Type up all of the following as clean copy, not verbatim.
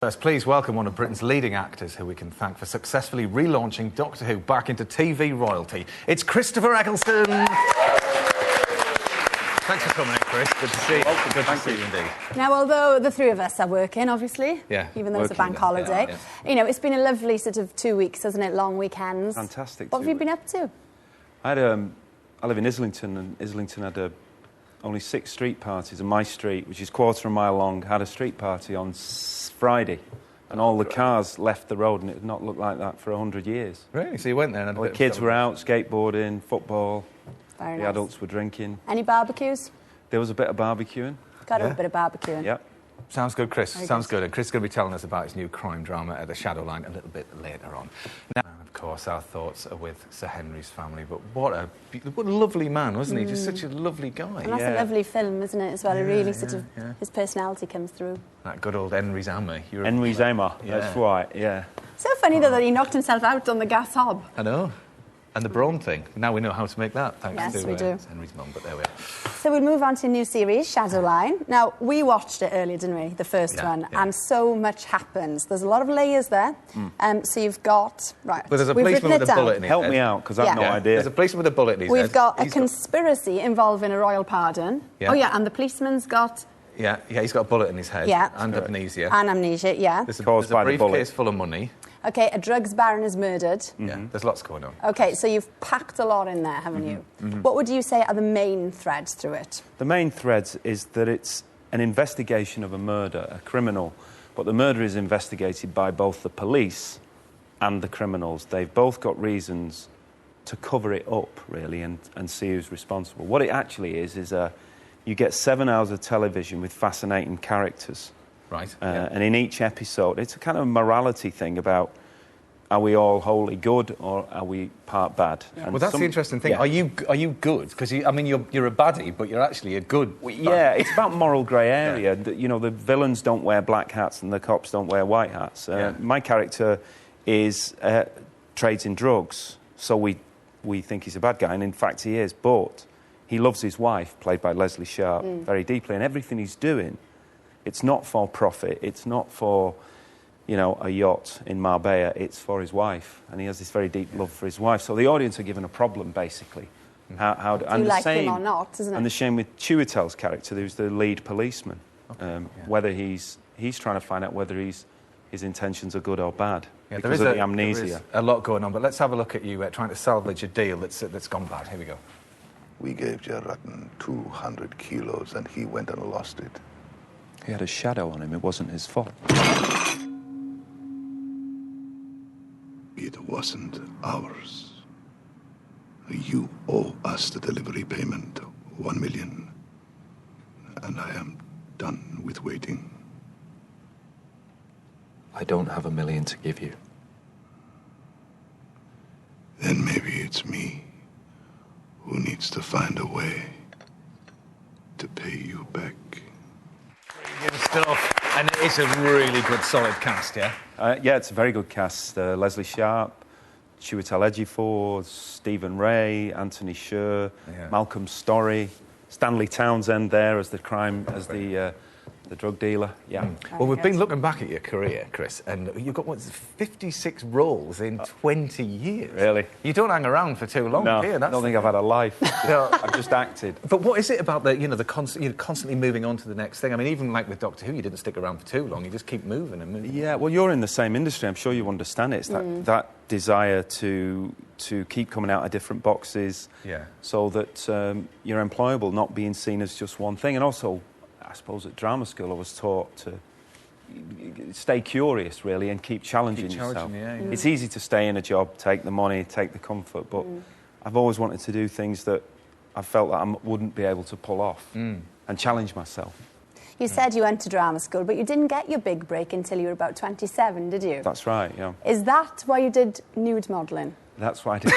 First, please welcome one of Britain's leading actors who we can thank for successfully relaunching Doctor Who back into TV royalty. It's Christopher Eccleston! Thanks for coming in, Chris. Good to see you. Good to see you indeed. Now, although the three of us are working, obviously, even though it's a bank holiday, you know, it's been a lovely sort of 2 weeks, hasn't it? Long weekends. Fantastic. What have you been up to? I live in Islington, and Islington had only 6 street parties, and my street, which is quarter of a mile long, had a street party on Friday, and all the cars left the road, and it had not looked like that for 100 years. Really? So you went there and had all the kids were out, skateboarding, football. Very the nice. adults were drinking. Any barbecues? There was a bit of barbecuing. Got a bit of barbecuing. Yep. Sounds good, Chris. Very Sounds good. good. And Chris is going to be telling us about his new crime drama at the Shadowline a little bit later on. Now, of course, our thoughts are with Sir Henry's family, but what a lovely man, wasn't he? Just such a lovely guy. And that's a lovely film, isn't it, as well? It really sort of, his personality comes through. That good old Henry's Hammer. Henry's Hammer, that's right, yeah. So funny, though, that he knocked himself out on the gas hob. I know. And the Brawn thing. Now we know how to make that, thanks to we do. Henry's mum, but there we are. So we'll move on to a new series, Shadowline. Now, we watched it earlier, didn't we? The first one. Yeah. And so much happens. There's a lot of layers there. So you've got... Right. Well, there's a we've policeman written with it a down. bullet in his Help head. me out, because I've no idea. There's a policeman with a bullet in his head. We've got a He's conspiracy involving a royal pardon. Yeah. Oh, yeah, and the policeman's got... Yeah, he's got a bullet in his head. Yeah. And amnesia. And amnesia, yeah. There's a by the bullet. briefcase full of money. OK, a drugs baron is murdered. Yeah, there's lots going on. OK, so you've packed a lot in there, haven't you? What would you say are the main threads through it? The main threads is that it's an investigation of a murder, a criminal, but the murder is investigated by both the police and the criminals. They've both got reasons to cover it up, really, and see who's responsible. What it actually is you get 7 hours of television with fascinating characters. Right. And in each episode, it's a kind of morality thing about, are we all wholly good or are we part bad? Yeah. Well, that's the interesting thing. Yeah. Are you good? Because you're a baddie, but you're actually a good. Yeah, it's about moral grey area. You know, the villains don't wear black hats and the cops don't wear white hats. My character is trades in drugs, so we think he's a bad guy, and in fact he is. But he loves his wife, played by Leslie Sharp, very deeply, and everything he's doing, it's not for profit. It's not for, you know, a yacht in Marbella. It's for his wife, and he has this very deep love for his wife. So the audience are given a problem, basically. How Do you like him or not, isn't it? And the same with Chiwetel's character, who's the lead policeman. Whether he's trying to find out whether his intentions are good or bad because of the amnesia. There is a lot going on, but let's have a look at you trying to salvage a deal that's gone bad. Here we go. We gave Jerratton 200 kilos and he went and lost it. He had a shadow on him. It wasn't his fault. It wasn't ours. You owe us the delivery payment, 1 million. And I am done with waiting. I don't have $1 million to give you. Then maybe it's me who needs to find a way to pay you back. Good stuff. And it is a really good, solid cast, yeah? Yeah, it's a very good cast. Leslie Sharp, Chiwetel Ejiofor, Stephen Ray, Anthony Sher, Malcolm Storey, Stanley Townsend there as the drug dealer. Yeah. Well, we've been looking back at your career, Chris, and you've got 56 roles in 20 years. Really? You don't hang around for too long, No, do you? I don't think I've had a life. No. I've just acted. But what is it about you're constantly moving on to the next thing? I mean, even like with Doctor Who, you didn't stick around for too long. You just keep moving and moving. Yeah, well, you're in the same industry. I'm sure you understand it. It's that desire to keep coming out of different boxes, so that you're employable, not being seen as just one thing. And also, I suppose at drama school I was taught to stay curious, really, and keep challenging yourself. It's easy to stay in a job, take the money, take the comfort, but I've always wanted to do things that I felt that I wouldn't be able to pull off and challenge myself. You said you went to drama school, but you didn't get your big break until you were about 27, did you? That's right, yeah. Is that why you did nude modelling? That's why I did.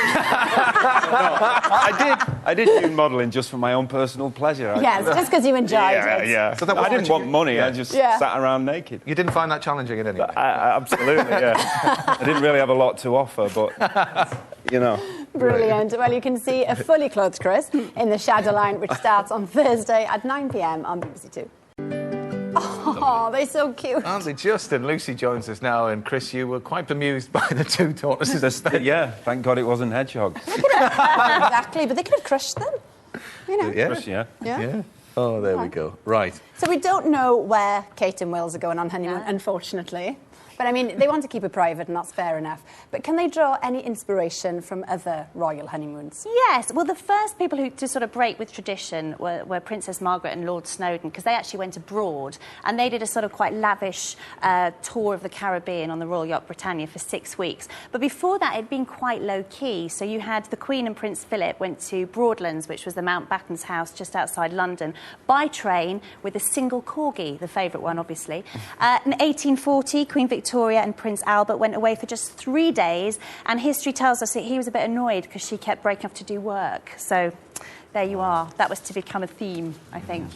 I did nude modelling just for my own personal pleasure. Yes, just because you enjoyed it. Yeah. So that I didn't want money. I just sat around naked. You didn't find that challenging in any way? Absolutely, yeah. I didn't really have a lot to offer, but, you know. Brilliant. Well, you can see a fully clothed Chris in the Shadowline, which starts on Thursday at 9 p.m. on BBC Two. Oh, they're so cute. Aren't they just? And Lucy joins us now, and Chris, you were quite bemused by the two tortoises. Yeah, thank God it wasn't hedgehogs. Exactly, but they could have crushed them. You know. Yeah. Oh, there we go. Right. So we don't know where Kate and Wills are going on honeymoon, unfortunately. But, I mean, they want to keep it private, and that's fair enough. But can they draw any inspiration from other royal honeymoons? Yes. Well, the first people who to sort of break with tradition were Princess Margaret and Lord Snowdon, because they actually went abroad, and they did a sort of quite lavish tour of the Caribbean on the Royal Yacht Britannia for 6 weeks. But before that, it'd been quite low-key. So you had the Queen and Prince Philip went to Broadlands, which was the Mountbatten's house just outside London, by train with a single corgi, the favourite one, obviously. In 1840, Queen Victoria and Prince Albert went away for just 3 days, and history tells us that he was a bit annoyed because she kept breaking off to do work. So there you are. That was to become a theme, I think.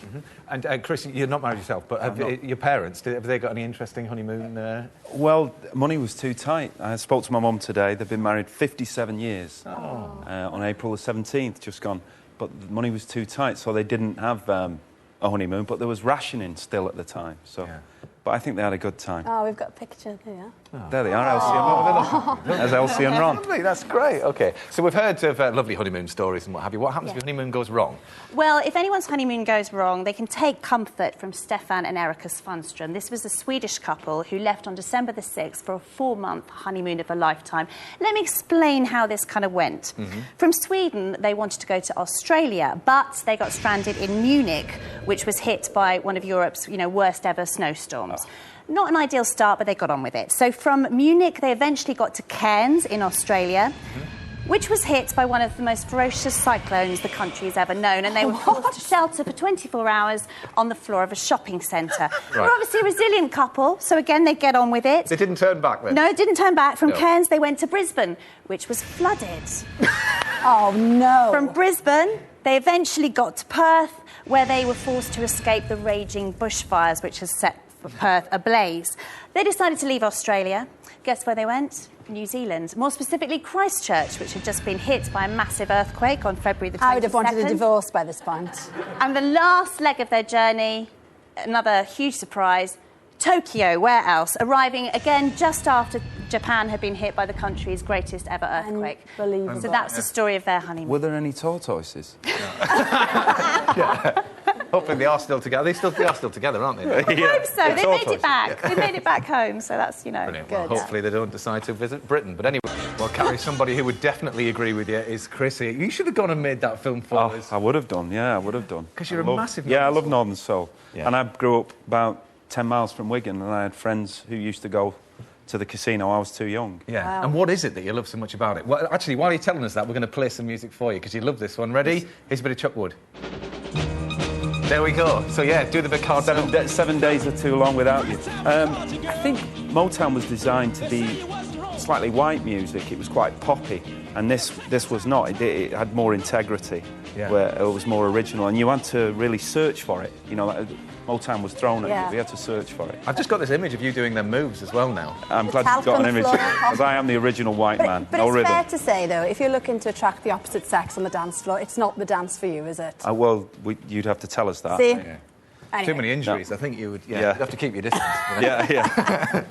And Chris, you're not married yourself, but your parents, have they got any interesting honeymoon? Well, money was too tight. I spoke to my mum today. They've been married 57 years. On April the 17th, just gone. But the money was too tight, so they didn't have a honeymoon, but there was rationing still at the time. So. Yeah. But I think they had a good time. Oh, we've got a picture there. There they are, Elsie and Ron. There's Elsie and Ron. Lovely, that's great. OK, so we've heard of lovely honeymoon stories and what have you. What happens if your honeymoon goes wrong? Well, if anyone's honeymoon goes wrong, they can take comfort from Stefan and Erika Svanström. This was a Swedish couple who left on December the 6th for a 4-month honeymoon of a lifetime. Let me explain how this kind of went. From Sweden, they wanted to go to Australia, but they got stranded in Munich, which was hit by one of Europe's, worst ever snowstorms. Not an ideal start, but they got on with it. So from Munich, they eventually got to Cairns in Australia, which was hit by one of the most ferocious cyclones the country's ever known, and they were forced to shelter for 24 hours on the floor of a shopping centre. They're obviously a resilient couple, so again, they get on with it. They didn't turn back then? No, it didn't turn back. From Cairns, they went to Brisbane, which was flooded. Oh, no. From Brisbane, they eventually got to Perth, where they were forced to escape the raging bushfires, which has set Perth ablaze. They decided to leave Australia. Guess where they went? New Zealand. More specifically, Christchurch, which had just been hit by a massive earthquake on February the 22nd. I would have wanted a divorce by this point. And the last leg of their journey, another huge surprise, Tokyo. Where else? Arriving again just after Japan had been hit by the country's greatest ever earthquake. Unbelievable. So that's the story of their honeymoon. Were there any tortoises? Hopefully they are still together. They are still together, aren't they? I hope so. They made it back. They made it back home, so that's, Brilliant. Well, hopefully they don't decide to visit Britain. But anyway, well, Carrie, somebody who would definitely agree with you is Chris. You should have gone and made that film for us. I would have done, I would have done. Because you're a massive Northern Soul. I love Northern Soul. Yeah. And I grew up about 10 miles from Wigan, and I had friends who used to go to the casino. I was too young. Yeah. Wow. And what is it that you love so much about it? Well, actually, while you're telling us that, we're going to play some music for you, because you love this one. Ready? Here's a bit of Chuck Wood. There we go. So, do the big card. 7 days are too long without you. I think Motown was designed to be slightly white music. It was quite poppy. And this was not. It had more integrity, where it was more original. And you had to really search for it. Motown was thrown at you. We had to search for it. I've just got this image of you doing them moves as well now. I'm glad you've got an image, because I am the original white man. But no it's rhythm. fair to say, though, if you're looking to attract the opposite sex on the dance floor, it's not the dance for you, is it? Well, you'd have to tell us that. See? Anyway. Too many injuries. No. I think you would. You'd have to keep your distance.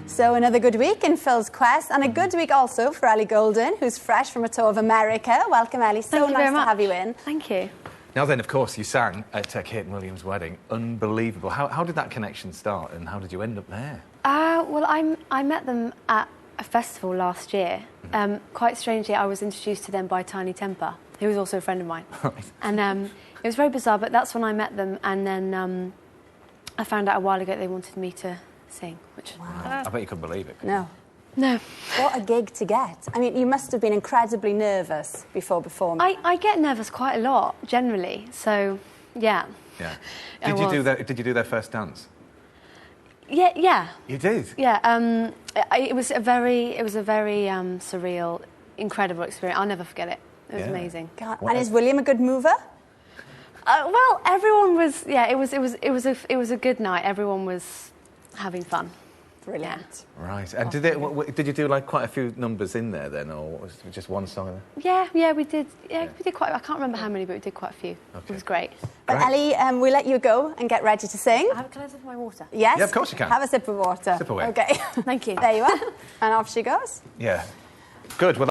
So another good week in Phil's Quest, and a good week also for Ellie Goulding, who's fresh from a tour of America. Welcome, Ellie. So nice to have you in. Thank you. Now then, of course, you sang at Kate and William's wedding. Unbelievable. How did that connection start, and how did you end up there? Well, I met them at a festival last year. Quite strangely, I was introduced to them by Tiny Temper, who was also a friend of mine. And it was very bizarre, but that's when I met them. And then I found out a while ago that they wanted me to sing, which... Wow. I bet you couldn't believe it. No. What a gig to get. I mean, you must have been incredibly nervous before performing. I get nervous quite a lot, generally, so, yeah. Yeah. Did you do their first dance? Yeah. You did? Yeah. It was a very surreal, incredible experience. I'll never forget it. It was amazing. God. And is William a good mover? Well, everyone was. Yeah, it was a good night. Everyone was having fun. Brilliant. Right. And did you do like quite a few numbers in there then, or was it just one song? Yeah, we did. Yeah, we did quite. I can't remember how many, but we did quite a few. Okay. It was great. But Ellie, we let you go and get ready to sing. Can I sip my water? Yes. Yeah, of course you can. Have a sip of water. Sip away. Okay. Thank you. There you are. And off she goes. Yeah. Good. Well.